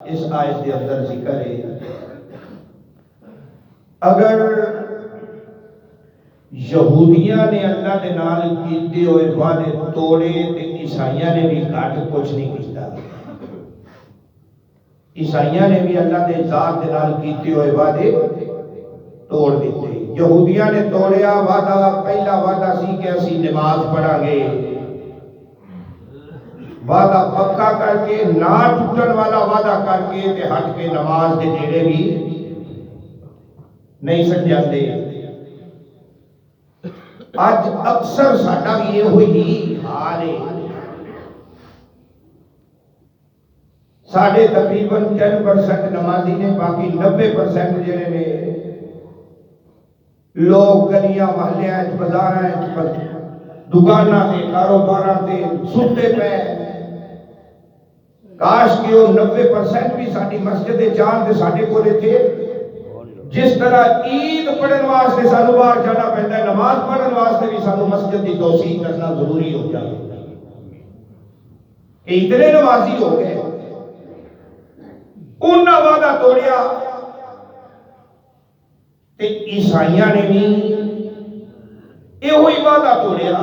اس آیت کے اندر ذکر ہے اگر یہودیاں نے اللہ دے نال کیتے ہوئے وعدے توڑے تے عیسائیاں نے بھی گھٹ کچھ نہیں کیتا. عیسائیاں نے بھی اللہ دے ذات دے نال کیتے ہوئے وعدے توڑ دیتے. یہودیاں نے توڑیا وعدہ، پہلا وعدہ سی کہ اسی نماز پڑھاں گے، وعدہ پکا کر کے نہ ٹوٹن والا وعدہ کر کے تے ہٹ کے نماز دے نیڑے بھی نہیں سمجھاتے. اج اکثر ساڈا بھی یہ ہوئی حال ہے. ساڑھے تقریباً 10% نمازی نے، باقی 90% جڑے نے لوگ گلیاں محلیاں بازاراں دکاناں تے کاروباراں تے ستے پے. کاش کہ وہ 90% بھی ساری مسجد جان تے ساڈے کولے تھے. جس طرح عید پڑھن واسطے سانو باہر جانا پہنتا ہے، نماز پڑھن واسطے بھی سانو مسجد کی توسیع کرنا ضروری ہو جائے. کہ اتنے نمازی ہو گئے، انہاں وعدہ توڑیا تے عیسائیاں نے بھی یہ وعدہ توڑیا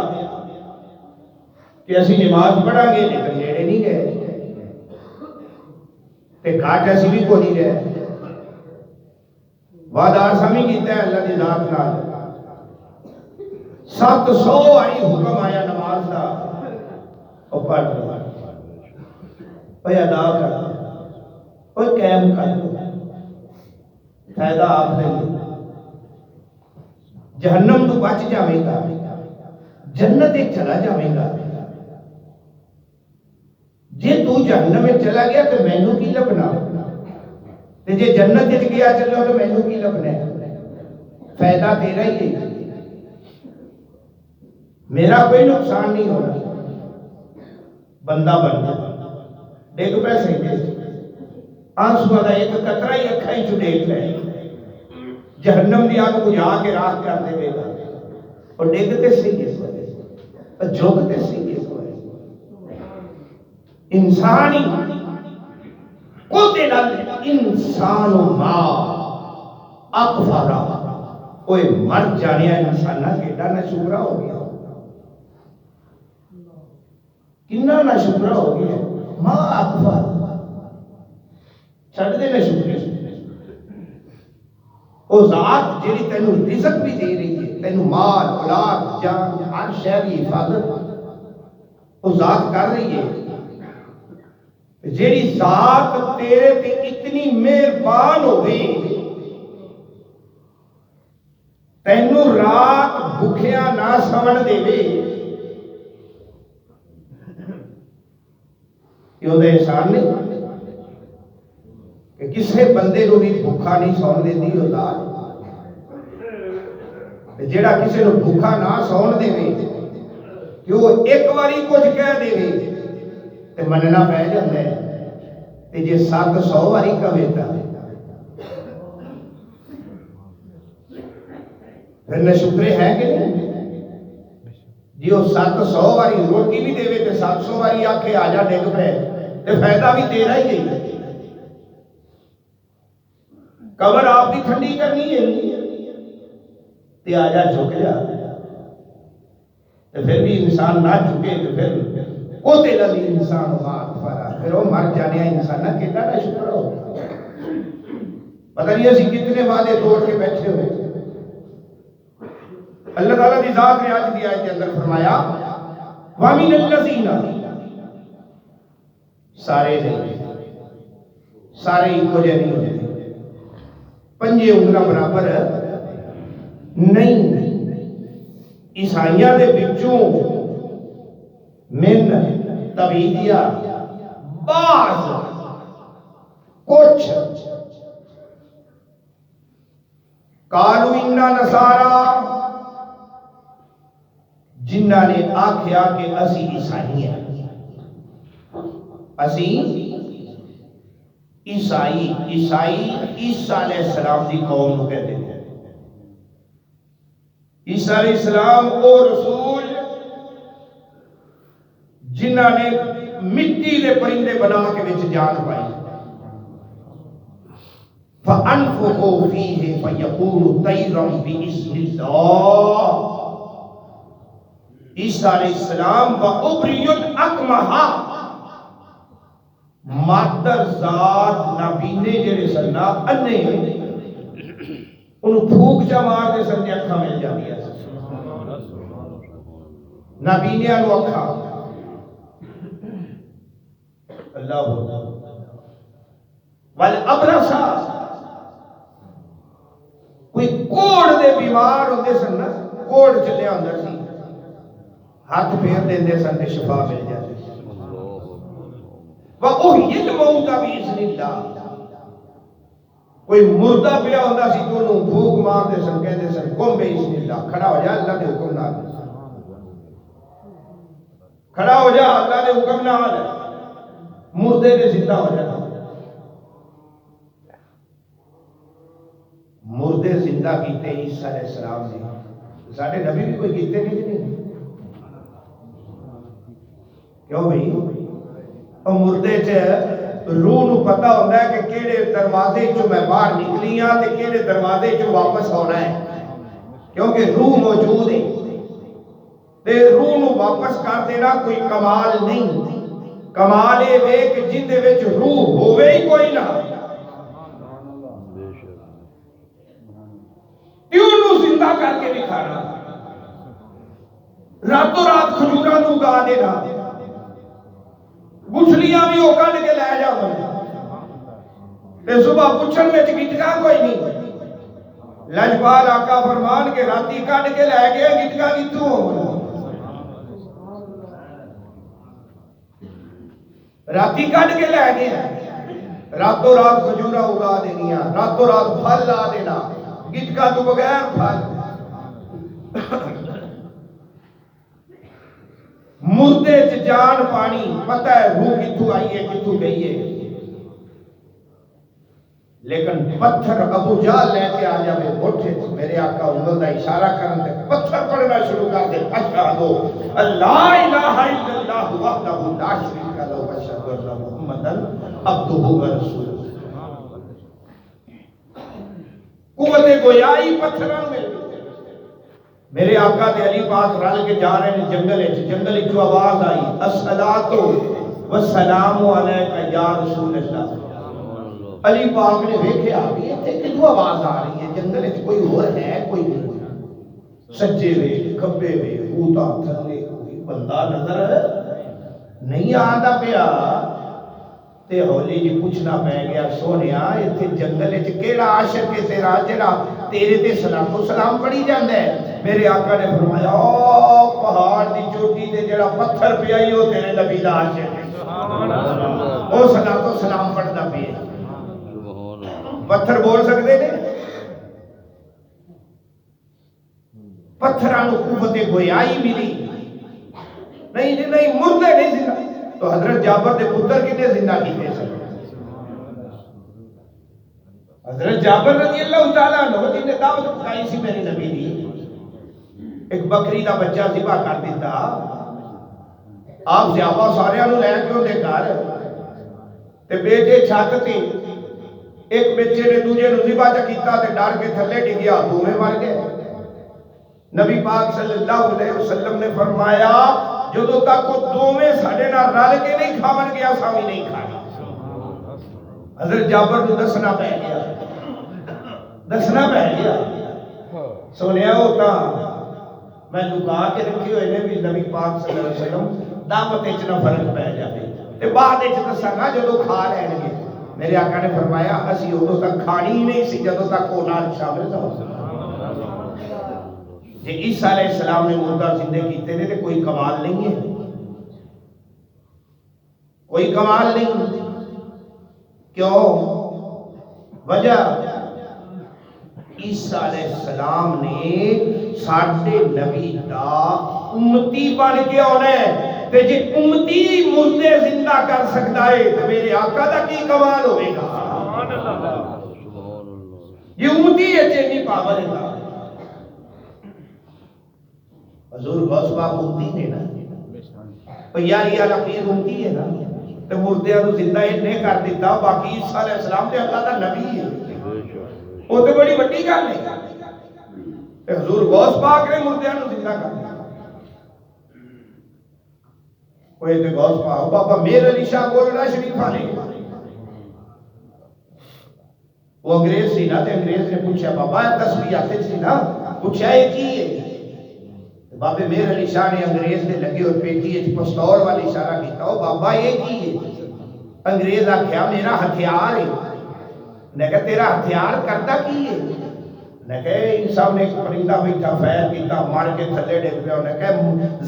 کہ اسی نماز پڑھاں گے لیکن نیڑے نہیں گئے تے گھٹ اسی بھی کو نہیں رہے. وعدہ سمی کیتا ہے اللہ دی ذات نال. 700 آئی حکم آیا نماز دا، او پڑھ اوے ادا کر، اوے قائم کر. فائدہ آپ نہیں، جہنم تو بچ جاویں گا، جنت ایک چلا جاویں گا. جے تو جہنم میں چلا گیا تو مینوں کی لبنا، تے جے جنت وچ گیا چلو تو مینوں کی لبنا ہے. فائدہ تیرا ہی ہے، میرا کوئی نقصان نہیں ہونا. بندہ بن جا ڈگ پہ سہی آنسو دا ایک قطرہ ہی اکھا ہی چ ڈیگ لے، جہنم دی آگ بجھا کے راہ کر دے گا. اور ڈگتے صحیح اس وقت، جھکتے صحیح اس وقت. انسانی قتل الانسان ما اکفرا، اوے مر جانے انسانہ کیڑا نہ شکرا ہو گیا، کنہ نہ شکرا ہو گیا. ما اکفر چھڑ دے نہ شکرے. وہ ذات جیڑی تینوں رزق بھی دے رہی ہے، تینوں مال اولاد جان ہر شے دی حفاظت وہ ذات کر رہی ہے. جیڑی ذات تیرے تے اتنی مہربان ہوئے، تینوں رات بھوکھیاں نہ سمن دے وے، یہ وہ احسان نہیں کہ کسے بندے کو بھی بھوکھا نہیں سون دیندی وہ ذات. جیڑا کسے کو بھوکھا نہ سون دے وے کہ وہ ایک واری کچھ کہہ دے وے تے مننا پہ جاندے. تے جے 700 واری کہے تا پھر نہ شکرے ہے کہ نہیں. جی وہ 700 واری روٹی بھی دے وے تے 700 واری آکھے آجا ڈگ پہ تے فائدہ بھی تیرا ہی گئی. قبر آپ کی ٹھنڈی کرنی ہے تے آجا جھک جا. تے پھر بھی انسان نہ جھکے تو پھر قتل الانسان ما اکفرا، پھر وہ مر جانے انسان نہ کیڑا نہ شکر ہو. پتہ نہیں اسی کتنے وعدے توڑ کے بیٹھے ہوئے. اللہ تعالیٰ کی ذات نے آج دی آیت کے اندر فرمایا وَمِنَ الَّذِينَ، سارے نہیں، سارے ایک کو جے نہیں ہوتے، پنجے انگلاں برابر نہیں. عیسائیاں دے بچوں من تبعیدیہ بعض کچھ قالوا انا نصارا، جنہ نے آکھیا کہ اسی عیسائی ہیں. اسی عیسائی، عیسائی عیسیٰ علیہ السلام دی قوم کو کہتے ہیں. عیسیٰ علیہ السلام وہ رسول جنہ نے مٹی دے پرندے بنا کے وچ جان پائی. فَأَنْفُخُوا فِيهِ فَيَكُونُ طَيْرًا بِإِذْنِ اللَّهِ. عیسیٰ علیہ السلام وَأُبْرِيُ الْأَكْمَحَ مادر ذات نابینے جڑے سن نا انے انہوں پھوک چا مار دے سن دے اکھا مل جاتی ہے. نابینے انہوں اکھا اللہ ہوتا والابرسا کوئی کوڑ دے بیمار ہوندے سن نا کوڑ چلے اندر سی ہاتھ پھیر دیندے سن تے شفا مل جاتی. وَأُحْيِي الْمَوْتَ بِإِذْنِ اللَّهِ کوئی مردہ پیا ہوتا سی تو انہوں بھوک مار دے سن کہندے سن قُمْ بِإِذْنِ اللَّهِ کھڑا ہو جا اللہ دے حکم نال کھڑا ہو جا اللہ دے حکم نال مردے نے زندہ ہو جانا. مردے زندہ کیتے عیسیٰ علیہ السلام نے ساڑھے نبی بھی کوئی کیتے نہیں جنہیں کیوں بھئی اور مردے چھے روح نو پتہ ہوتا ہے کہ کیڑے دروازے جو میں باہر نکلی ہاں تے کیڑے دروازے جو واپس ہونا ہے کیونکہ روح موجود ہے تے روح نو واپس کر دینا کوئی کمال نہیں. کمال ہے کہ جن دے وچ روح ہوئے ہی کوئی نہ کیوں نو زندہ کر کے دکھانا راتوں رات کھجوراں نو اگا دینا گٹھلیاں بھی وہ کڈ کے لے جاؤ تے صبح پوچھن وچ گٹکا کوئی نہیں. لجپال آقا فرمان کے راتی کڈ کے لے گیا گٹکا کتوں ہو راتی کڈ کے لے گیا راتوں رات کھجورا اگا دینیا راتوں رات پھل لا دینا گٹکا تو بغیر پھل. مردے چ جان پانی پتہ ہے روح کتھوں آئی ہے کتھوں گئی ہے لیکن پتھر ابو جہل لے کے آ جاوے اٹھے میرے آقا انگل دا اشارہ کرن تے پتھر پڑھنا شروع کر دے اشہدو اللہ الہ الا اللہ وحدہ لا شریک لہ واشہدو ان محمدا عبدہ ورسولہ. قوت گویائی پتھراں مل میرے آقا تے علی پاک رل کے جا رہے ہیں جنگل جو آواز آئی الصلاۃ والسلام علیک یا رسول اللہ. علی پاک نے دیکھا کہ ایتھے کیوں آواز آ رہی ہے جنگل وچ کوئی اور ہے کوئی نہیں سجے وے کھبے وے اوتا تھلے کوئی بندہ نظر نہیں آندا پیا تے ہولی جی پوچھنا پہ گیا سونیا ایتھے جنگل وچ کیڑا عاشق ہے تیرا جڑا تیرے تے صلاۃ و سلام پڑھی جاندا ہے. میرے آقا نے فرمایا پہاڑ دی چوٹی تے جڑا پتھر پیا ہی او تیرے نبی دا عاشق ہے او صلاۃ و سلام پڑھدا پیا. پتھر بول سکتے نے پتھراں نو قوت گویائی ملی نہیں مردے نہیں زندہ تو حضرت جابر دے پتر کنے زندہ کیتے سن حضرت جابر رضی اللہ تعالیٰ عنہ جن نے دعوت پکائی سی میری نبی دی ایک بکری دا بچہ ذبح کر دیتا آپ زیابہ سارے انہوں لے کے ہوندے گھر تے بیٹے چھت تے ایک بچے نے دوجے نو ذبح چا کیتا تے ڈر کے تھلے ڈگیا دوویں مر گئے. نبی پاک صلی اللہ علیہ وسلم نے فرمایا جدوں تک وہ دوویں ساڈے نال رل کے نہیں کھاون گیا ساوی نہیں کھانا. حضرت جابر نو دسنا پہ گیا سنیا ہوتا میں لکا کے رکھی ہوئے نے بھی نبی پاک صلی اللہ علیہ وسلم دعوت وچ نہ فرق پہ جائے تے بعد وچ دساں گا جدوں کھا لین گے. میرے آقا نے فرمایا اسی ادوں تک کھانی ہی نہیں سی جدوں تک وہ نال شامل نہ ہو. جی عیسیٰ علیہ السلام نے مردہ زندے کیتے نے تے کوئی کمال نہیں ہے کوئی کمال نہیں. کیوں وجہ عیسیٰ علیہ السلام نے ساڈے نبی دا امتی بن کے آنا ہے تے جے امتی مردے زندہ کر سکتا ہے تو میرے آقا دا کی کمال ہوئے گا. یہ امتی ہے چینی پاور ہے. حضور غوث پاک امتی نے نا یاری والا پیر امتی ہے نا تو مردے نو زندہ نے کر دیتا. باقی عیسیٰ علیہ السلام تے اللہ دا نبی ہے وہ تو بڑی وڈی گل ہے. حضور غوث پاک نے مردیاں نو زندہ کر دیا. وہ تے غوث پاک بابا میر علی شاہ گولڑا شریف والے وہ انگریز سی نا. تے انگریز نے پوچھا بابا تسبیح آتے سی نا, پوچھا یہ کی ہے؟ بابے میر علی شاہ نے انگریز نے لگے اور پیٹی پستول والی اشارہ کیتا, او بابا یہ کی ہے؟ انگریز آخیا میرا ہتھیار ہے. نے کہا تیرا ہتھیار کرتا کی ہے؟ نے کہا انسان نے ایک پرندہ بیٹھا فیر کیتا مار کے تھلے ڈگ پیا. نے کہا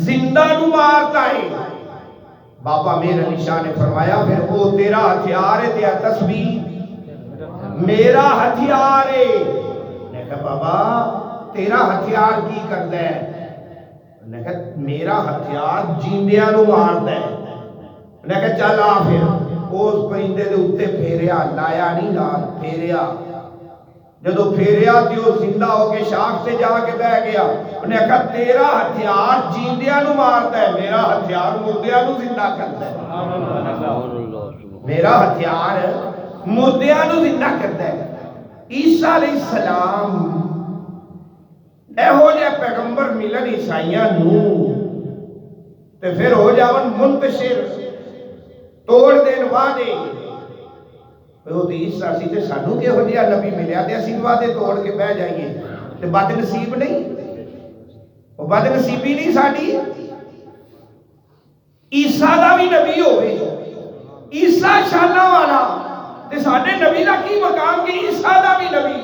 زندہ نو مارتا ہے. بابا میر علی شاہ نے فرمایا پھر وہ تیرا ہتھیار ہے, تیرا تسبیح میرا ہتھیار ہے. نے کہا بابا تیرا ہتھیار کی کرتا ہے؟ نے کہا میرا ہتھیار جیندیاں نو مارتا ہے. نے کہا چل آ پھر. اس پرندے دے اوتے پھیریا, لایا نہیں لال, پھیریا. جدو پھیریا تے وہ زندہ ہو کے شاخ سے جا کے بہ گیا. انہیں کہا تیرا ہتھیار جیندیاں نو مارتا ہے, میرا ہتھیار مردیاں نو زندہ کرتا ہے. میرا ہتھیار مردیاں نو زندہ کرتا ہے. عیسیٰ علیہ السلام اے ہو جائے پیغمبر ملن عیسائیاں نو تے پھر ہو جاون منتشر توڑ دین وعدے. وہ تو عیسیٰ سی تے سانو کہ ہو جیا نبی ملیا تے اسی وعدے توڑ کے بہ جائیے تے بد نصیب نہیں. وہ بد نصیبی نہیں ساڈی. عیسیٰ دا بھی نبی ہوئے, عیسیٰ شانہ والا, تے ساڈے نبی دا کی مقام کہ عیسیٰ دا بھی نبی,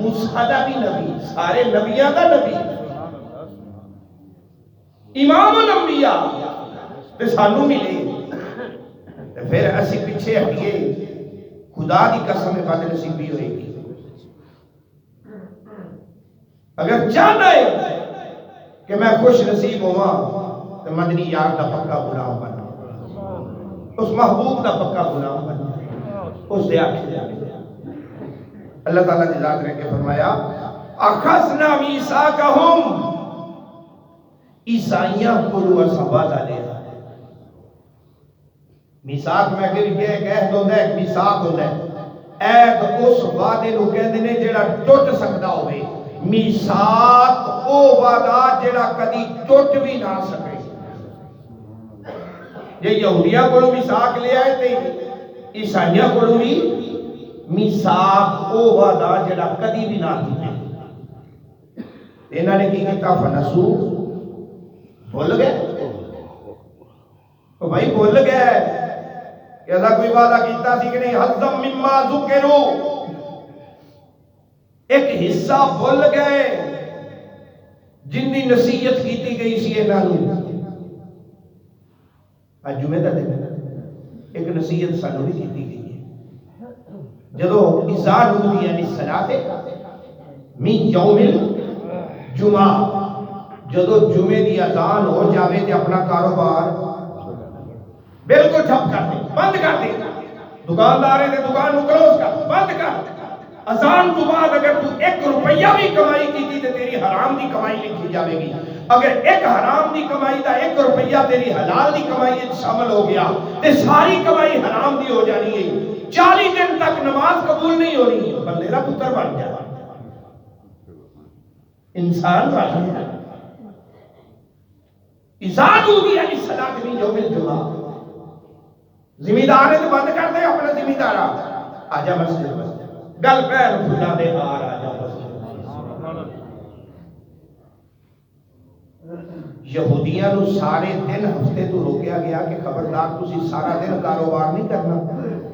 موسیٰ دا بھی نبی, سارے نبیاں دا نبی, امام الانبیاء تے سانو ملے. تے پھر اسی پیچھے ہٹیے, خدا کی قسم بد نصیبی ہوئے گی. اگر چاہنا ہے کہ میں خوش نصیب ہوا تو مدنی یار دا پکا غلام بن, اس محبوب دا پکا غلام بن, اس دے آنکھ دے آگے. اللہ تعالیٰ نے ذات رہ کے فرمایا اخذنا میثاقہم, عیسائیاں کلو اصحابہ دالے. میثاق میں کہ ایک عہد ہوتا ہے, ایک میثاق ہوتا ہے. عہد اس وعدے نو کہندے نے جڑا ٹوٹ سکدا ہوئے, میثاق او وعدہ جڑا کدی ٹوٹ بھی نہ سکے. جے یہودیاں کولوں میثاق لے آئے تے عیسائیاں کولوں بھی میثاق او وعدہ جڑا کدی بھی نہ ٹوٹے. انہاں نے کی کیتا فنسو, بھول گئے. تو بھائی بھول گئے کہ اللہ کوئی وعدہ کیتا سی کہ نہیں, حظم مما ذکرو, ایک حصہ بھول گئے جن دی نصیحت کیتی گئی سی انہاں نوں. اج جمعے دا دن ایک نصیحت سانوں بھی کیتی گئی ہے. جدو اذا نودی یعنی صلاۃ من یوم الجمعہ, جدو جمعے دی اذان ہو جاوے تے اپنا کاروبار بالکل ٹھپ کر دے, بند کر دے. دکاندارے دے دکان نو کلوز کر, بند کر. اذان تو بعد اگر تو 1 روپیہ بھی کمائی کی تھی تے تیری حرام دی کمائی لکھی جاوے گی. اگر ایک حرام دی کمائی دا 1 روپیہ تیری حلال دی کمائی شامل ہو گیا تے ساری کمائی حرام دی ہو جانی ہے. 40 دن تک نماز قبول نہیں ہونی, بندے دا پتر بن جا, انسان بن جا. اذا نودی یعنی صلاۃ من یوم الجمعہ. زمیندار نے بند کر دے اپنا زمیندارا, آجا مسجد میں گل پیر کھلا دے, آجا مسجد. یہودیاں نو سارے دن ہفتے تو روکیا گیا کہ خبردار تسی سارا دن کاروبار نہیں کرنا,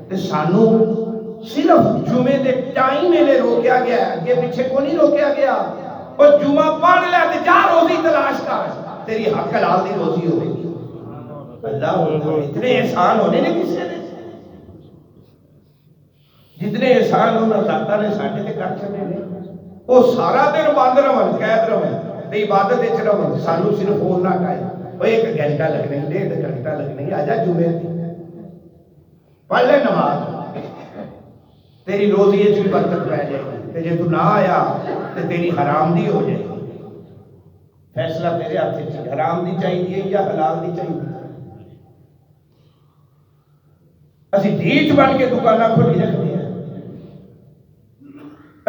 تے سانو صرف جمعے دے ٹائم میں روکیا گیا ہے, یہ پیچھے کو نہیں روکیا گیا. اور جمعہ پڑھ لے تے جا روزی تلاش کر, تیری حق حلال دی روزی ہوگی. اللہ اتنے احسان ہونے نے کسی نے, جتنے احسان ہونا ذاتہ نے ساڑھے تے کر چکے نے. وہ سارا دن بند رہن, قید رہن تے عبادت اچھ رہن, سانو صرف فون نہ کھائے. وہ 1 گھنٹہ لگنے, 1.5 گھنٹہ لگنے, آجا جمعے دی پڑھ لے نماز, تیری روزی اچھ بھی برکت رہ جائے گی. تے جے تو نہ آیا تے تیری حرام دی ہو جائے گی. فیصلہ تیرے ہاتھ سے, حرام دی چاہیے یا حلال دی چاہیے. اسی ڈھیٹ بن کے دکانہ کھولی رکھتے ہیں.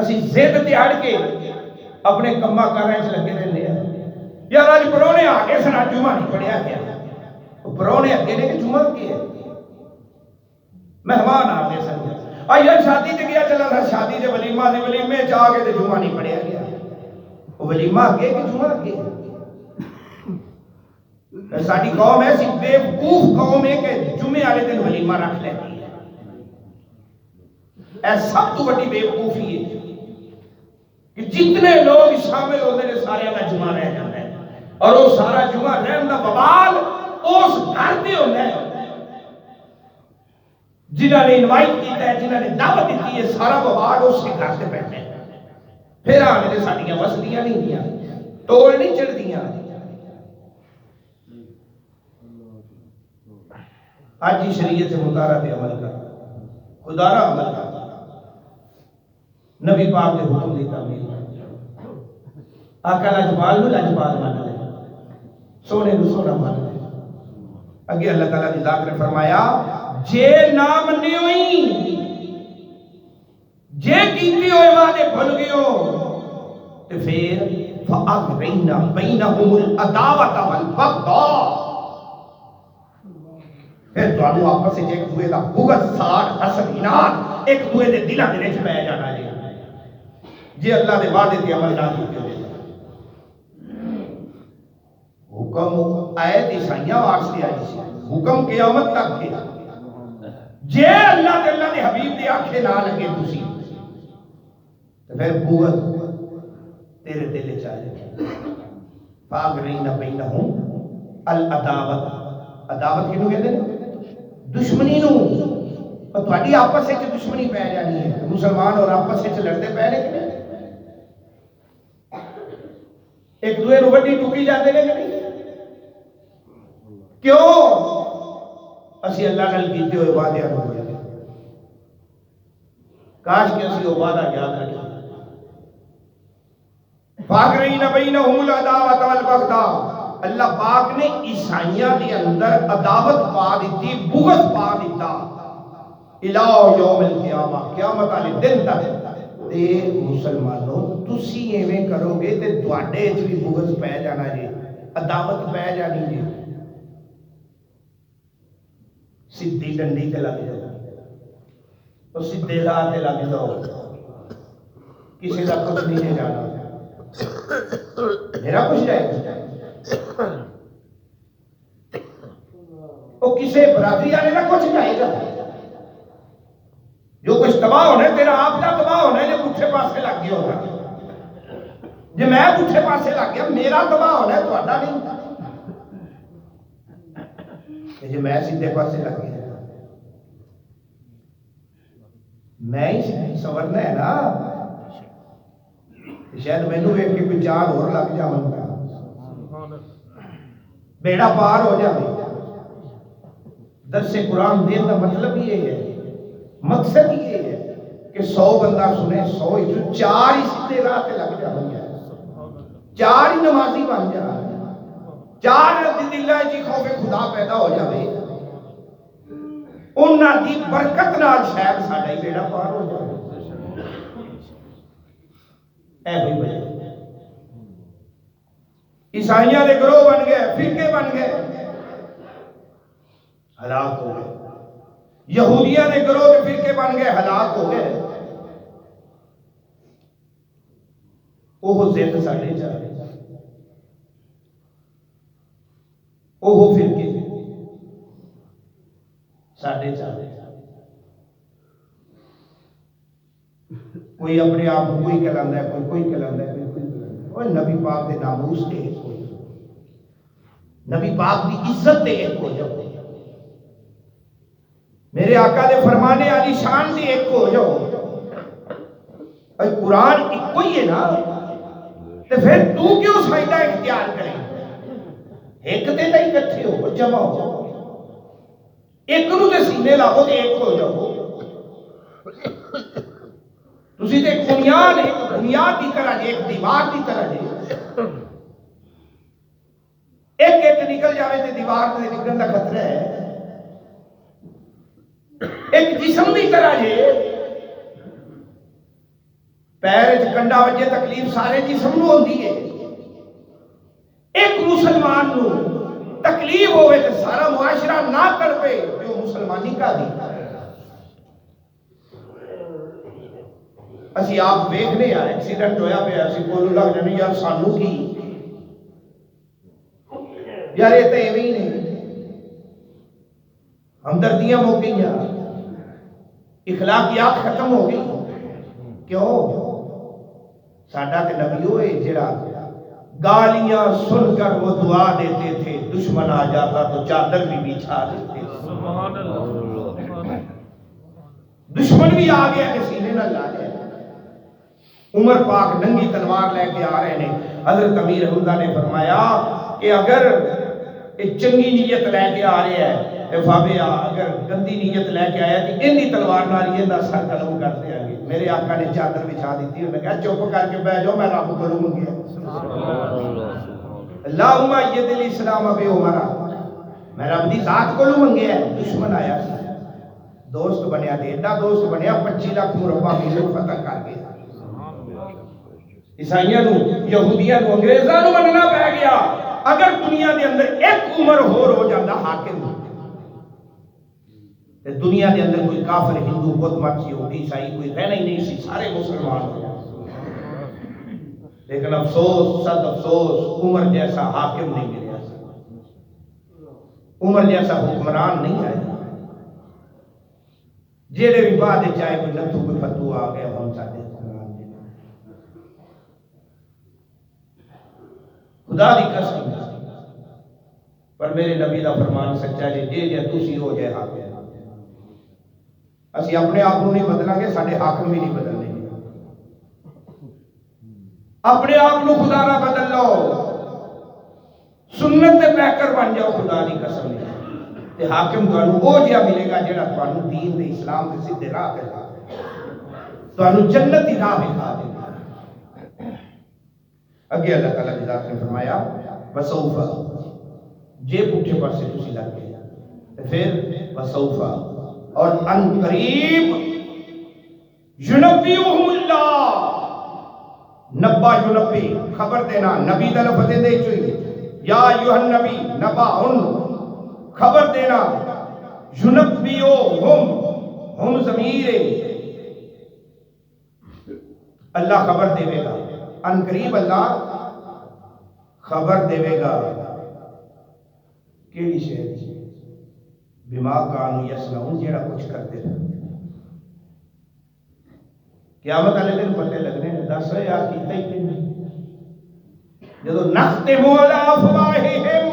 اسی زد تے اڑ کے اپنے کما کاراں وچ لگے رہنے ہیں. یار اج پرونے آ کے سنا جمعہ نہیں پڑھیا گیا. پرونے اگے نے کہ جمعہ کی ہے مہمان آ گئے سن. یار شادی تے گیا چلا تھا شادی دے ولیمے جا کے تے جمعہ نہیں پڑھیا گیا. وہ ولیمہ اگے کہ جمعہ اگے؟ ساری قوم ایسی بیوقوف قوم ہے کہ جمعے والے دن ولیمہ رکھ لیتی ہے. اے سب تو بڑی بیوقوفی ہے کہ جتنے لوگ شامل ہوتے ہیں سارے کا جمعہ رہ جاتا ہے. اور وہ سارا جمعہ رہن کا بوال اس گھر دے ہوتا ہے جنہوں نے انوائٹ کیتا ہے, جنہوں نے دعوت دیتی ہے. سارا بوال اس کے گھر سے بیٹھے ہیں. پھر آنے سے ساڑیاں وسدیاں نہیں دیا, توڑ نہیں چڑھ دیا. آج ہی شریعت سے مطالعہ پہ عمل کر, خدا را عمل کر, نبی پاک نے حکم دی تعمیل کر. آقا لاجپال نو لاجپال مان لے, سونے نو سونا مان لے. اگے اللہ تعالیٰ کی ذات نے فرمایا جے نہ مننے ہوئی, جے کیتی ہوئے وعدے بھول گئے ہو تو پھر فَأَغْرَيْنَا بَيْنَهُمُ الْعَدَاوَةَ وَالْبَغْضَاءَ, پھر تو آپس سے ایک دوے دا بغض ساڑ حسد اناد ایک دوے دے دلہ دے رچ پہ جانا جی. جی اللہ دے وعدے تے عمل نہ کیتے ہوئے حکم آیت عیسائیاں واسطے آئی سی, حکم قیامت تک کے. جے اللہ دے حبیب دے آنکھیں نہ لگے تسی تو پھر بغض تیرے دل چ آ جائے. فَأَغْرَيْنَا بَيْنَهُمْ الْعَدَاوَةَ, عداوت کینوں کہتے ہیں دشمنی نو. اور تہاڈی آپس وچ دشمنی پے جانی ہے. مسلمان اور آپس وچ لڑتے پے نے کہ نہیں, ایک دوسرے نو وڈی ٹوکی جاندے نے کہ نہیں. کیوں؟ اسی اللہ نال کیتے ہوئے وعدے نو بھول گئے. کاش کہ اسی وہ وعدہ یاد رکھیں. فَأَغْرَيْنَا بَيْنَهُمُ الْعَدَاوَةَ وَالْبَغْضَاءَ, اللہ پاک نے عیسائیاں دے اندر عداوت پا دیتی, بغض پا دیتا الہ یوم القیامہ, قیامت والے دن تک. تے مسلمانوں تسی ایویں کرو گے تے تواڈے وچ بھی بغض پے جانا جی, عداوت پے جانی جی. سیدھی ڈنڈی تے لگ جاؤ, اور سیدھے راہ تے لگ جاؤ, کسی کا کچھ نہیں جانا. میرا کچھ جائے وہ کسی برادری والے کا کچھ جائے گا. جو کچھ تباہ ہونا ہے تیرا آپ کا تباہ ہونا ہے. جو پٹھے پاسے لگ گیا ہوگا, جی میں پٹھے پاسے لگ گیا میرا تباہ ہونا ہے, تہاڈا نہیں. جی میں سیدھے پاسے لگ گیا میں ہی سورنا ہے نا, شاید مینوں ویکھ کے کوئی چار اور لگ جاون گا, بیڑا پار ہو جائے. درس قرآن دین کا مطلب یہ ہے, مقصد یہ ہے کہ 100 بندہ سنے, 100 جو 4 ہی سیدھے راہ تے لگ جائیں, 4 ہی نمازی بن جائیں, 4 دل جی خوف خدا پیدا ہو جائے, انہاں دی برکت نال شاید ساڈا ہی بیڑا پار ہو جائے. اے بھائی بھائی عیسائیاں دے گروہ بن گئے, فرقے بن گئے, ہلاک ہو گئے. یہودیاں دے گروہ دے فرقے بن گئے, ہلاک ہو گئے. وہ زد ساڈے چ آئے, وہ فرقے ساڈے چ آئے. کوئی اپنے آپ کو کوئی کہلاندا ہے, کوئی کہلاندا ہے, کوئی کہلاندا ہے. نبی پاک دے ناموس تے ایک ہو جاؤ, نبی پاک دی عزت تے ایک ہو جاؤ, میرے آقا دے فرمانے والی شان تے ایک ہو جاؤ. قرآن ایک ہی ہے نا, تو پھر تو کیوں سائدہ اختیار کریں؟ ایک تے تے اکٹھے ہو, جمع ہو, ایک نو تے سینے لاؤ تے ایک ہو جاؤ. تسی تے ایک بنیاد کی طرح جے, ایک دیوار کی طرح جے. ایک نکل جاوے تے دیوار تے نکلن دا خطرہ ہے. ایک جسم کی طرح جے, پیر وچ کنڈا وجے تکلیف سارے جسم نو ہوندی ہے، ایک مسلمان نو تکلیف ہوئے تو سارا معاشرہ نہ تڑپے، جو مسلمانی کا دی اسی آپ ویکھنے آ ایکسیڈنٹ ہویا پیا اسی کولو لگ جانے یار سانو کی یار یہ تو ایویں ہی نہیں، ہمدردیاں ہو گئی، اخلاقیات ختم ہو گئی، کیوں؟ ساڈا تے نبی ہوئے جڑا گالیاں سن کر وہ دعا دیتے تھے، دشمن آ جاتا تو چادر بھی بچھا دیتے تھے، سبحان اللہ، دشمن بھی آ گیا کہ سینے نہ لا گیا۔ عمر پاک ننگی تلوار لے کے آ رہے ہیں، حضرت امیر حمزہ نے فرمایا کہ اگر ایک چنگی نیت لے کے آ رہے ہیں فابے اگر گندی نیت لے کے آیا کہ ان دی تلوار نال یہ دا سر قلم کر دیا گے، میرے آقا نے چادر بچھا دیتی، انہوں نے کہا چپ کر کے بیٹھ جاؤ میں رب کو منگیا، اللہم ید الاسلام ابی عمرہ، میں رب دی ذات کو منگیا ہے۔ دشمن آیا دوست بنیا، دیتا دوست بنیا، 25 لاکھ مربع میل فتح کر گیا، عیسائیاں نو یہودیاں نو انگریزاں نو مننا پہ گیا۔ اگر دنیا دے اندر ایک عمر ہو جاندہ حاکم تے دنیا دے اندر کوئی کافر ہندو بت مت یہودی عیسائی کوئی رہنا ہی نہیں سی، سارے مسلمان ہو جائے، لیکن افسوس صد افسوس عمر جیسا حاکم نہیں ملیا، عمر جیسا حکمران نہیں آیا، جیڑے بھی بعد چاہے کوئی نتھو کوئی فتو آ گیا ہم ساتھ خدا دی قسم، پر میرے نبی دا فرمان سچا جی جے تسی ہو جائے حاکم، اسی اپنے آپ کو نہیں بدلیں گے، سارے حاکم بھی نہیں بدلنے گے، اپنے آپ کو خدا نہ بدل لو، سنت دے پیکر بن جاؤ خدا دی قسم تے حاکم تانوں او جہا ملے گا جڑا تانوں دین دے اسلام دے سیدھے راہ تے لا تانوں جنت دی راہ دکھا دے گا۔ اگے اللہ تعالیٰ کی ذات نے فرمایا وسوفا، جے پٹھے پر سے تسی لگ گئے پھر وسوفا اور ان قریب ینبیہم اللہ، نبا ینبی خبر دینا، نبی دا لفظ دے چوئی یا ایوہ النبی نبا ان خبر دینا، ینبیہم ہم ضمیر اللہ خبر دے گا، ان قریب اللہ خبر دے گا کیڑی شے بما کانوا یصنعون، جیڑا کچھ کرتے رہے قیامت والے دن پتے لگنے دس یا کیتا ہی کہ نہیں، جدو نختم علی افواہہم،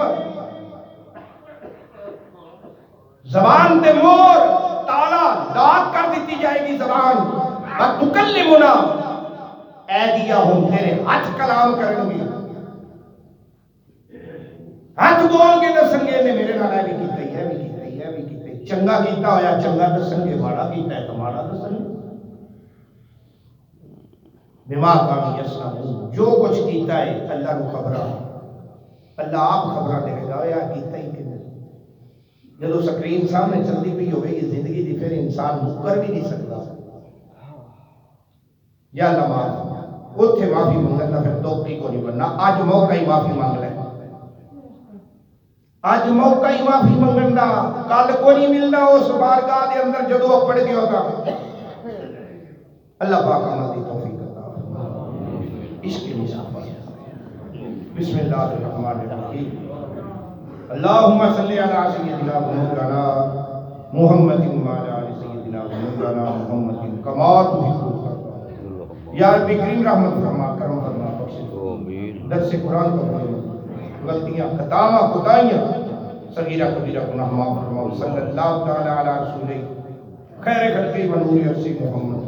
زبان تے مور تالا لاک کر دیتی جائے گی زبان، وتکلمنا ایدیہم، تیرے ہاتھ کلام کریں گے، ہاتھ بول کے دسنگے نے میرے نال بھی کیتا ہی ہے بھی کیتا ہی ہے بھی کیتا ہی، چنگا کیتا ہویا چنگا دسنگے، ماڑا کیتا ہے تو ماڑا دسنگے، بما کانوا یصنعون، جو کچھ کیتا ہے اللہ کو خبراں، اللہ آپ خبراں دے گا یا کیتا ہی کہ نہیں۔ جدو سکرین سامنے چلتی پئی ہوئے گی زندگی دی پھر انسان مکر بھی نہیں سکتا، یا اللہ معاف، اتھے معافی منگنا پھر توقی کو نہیں بننا، آج موقع ہی معافی مانگ لے، آج موقع ہی معافی منگنا، کل کو نہیں ملنا اس بارگاہ دے اندر جدو اپڑ گیا ہوگا۔ اللہ پاک عمل دی توفیق عطا فرمائے، عشق مصطفیٰ، بسم اللہ الرحمن الرحیم، اللہم صلی علی سیدنا مولانا محمد وعلی آل سیدنا مولانا محمد کما تحب، یا رب کریم رحمت فرما، کرم فرما، بخش درس قرآن کو غلطیاں خطاواں خدائیاں صغیرہ کبیرہ گناہ معاف فرما، صلی اللہ تعالی علی رسول خیر خلقی و نور عرصی محمد